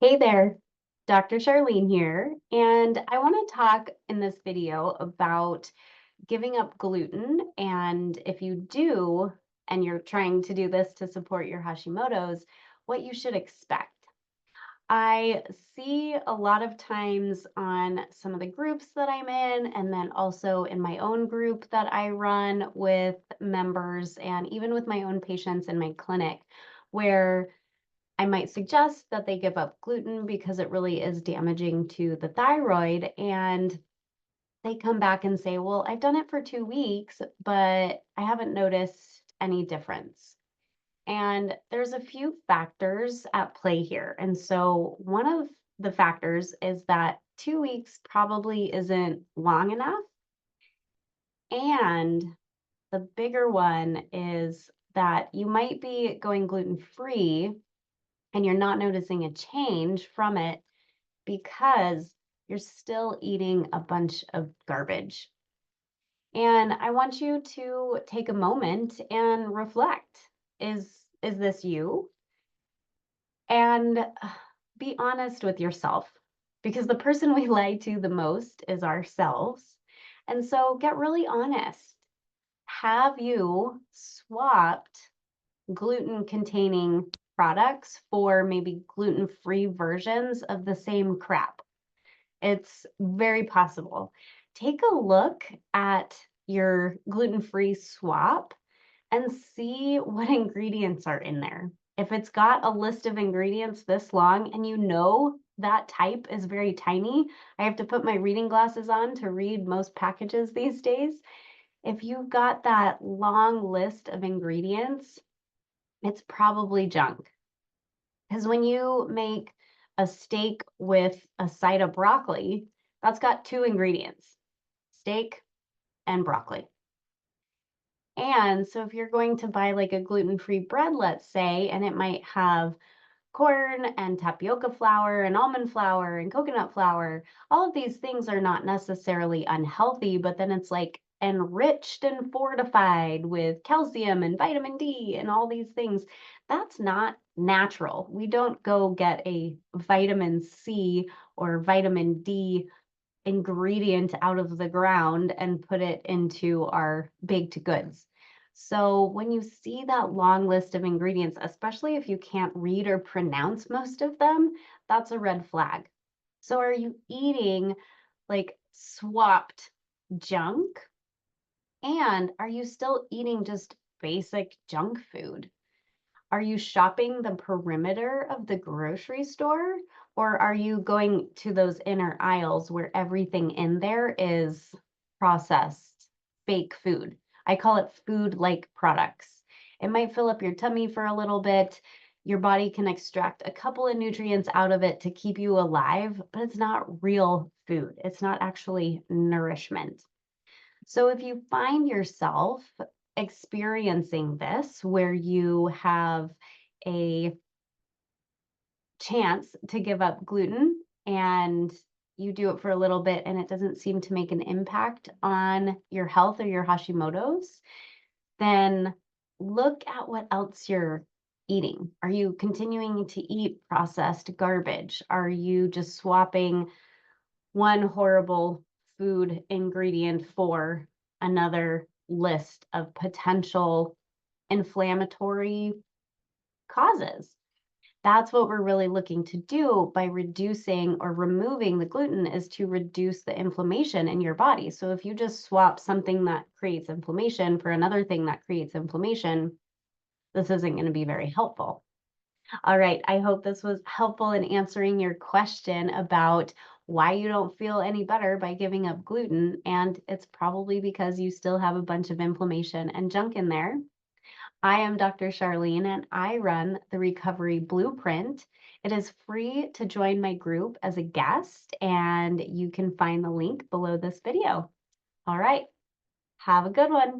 Hey there, Dr. Charlene here, and I want to talk in this video about giving up gluten. And if you do, and you're trying to do this to support your Hashimoto's, what you should expect. I see a lot of times on some of the groups that I'm in, and then also in my own group that I run with members, and even with my own patients in my clinic, where I might suggest that they give up gluten because it really is damaging to the thyroid. And they come back and say, well, I've done it for 2 weeks, but I haven't noticed any difference. And there's a few factors at play here. And so one of the factors is that 2 weeks probably isn't long enough. And the bigger one is that you might be going gluten free and you're not noticing a change from it because you're still eating a bunch of garbage. And I want you to take a moment and reflect. Is this you? And be honest with yourself because the person we lie to the most is ourselves. And so get really honest. Have you swapped gluten containing products for maybe gluten-free versions of the same crap? It's very possible. Take a look at your gluten-free swap and see what ingredients are in there. If it's got a list of ingredients this long and you know that type is very tiny, I have to put my reading glasses on to read most packages these days. If you've got that long list of ingredients, it's probably junk. Because when you make a steak with a side of broccoli, that's got two ingredients, steak and broccoli. And so if you're going to buy like a gluten-free bread, let's say, and it might have corn and tapioca flour and almond flour and coconut flour, all of these things are not necessarily unhealthy, but then it's like enriched and fortified with calcium and vitamin D and all these things. That's not natural. We don't go get a vitamin C or vitamin D ingredient out of the ground and put it into our baked goods. So when you see that long list of ingredients, especially if you can't read or pronounce most of them, that's a red flag. So are you eating like swapped junk? And are you still eating just basic junk food? Are you shopping the perimeter of the grocery store? Or are you going to those inner aisles where everything in there is processed, fake food? I call it food-like products. It might fill up your tummy for a little bit. Your body can extract a couple of nutrients out of it to keep you alive, but it's not real food. It's not actually nourishment. So if you find yourself experiencing this where you have a chance to give up gluten and you do it for a little bit and it doesn't seem to make an impact on your health or your Hashimoto's, then look at what else you're eating. Are you continuing to eat processed garbage? Are you just swapping one horrible food ingredient for another list of potential inflammatory causes? That's what we're really looking to do by reducing or removing the gluten, is to reduce the inflammation in your body. So if you just swap something that creates inflammation for another thing that creates inflammation, this isn't going to be very helpful. All right, I hope this was helpful in answering your question about why you don't feel any better by giving up gluten. And it's probably because you still have a bunch of inflammation and junk in there. I am Dr. Charlene and I run the Recovery Blueprint. It is free to join my group as a guest, and you can find the link below this video. All right, have a good one.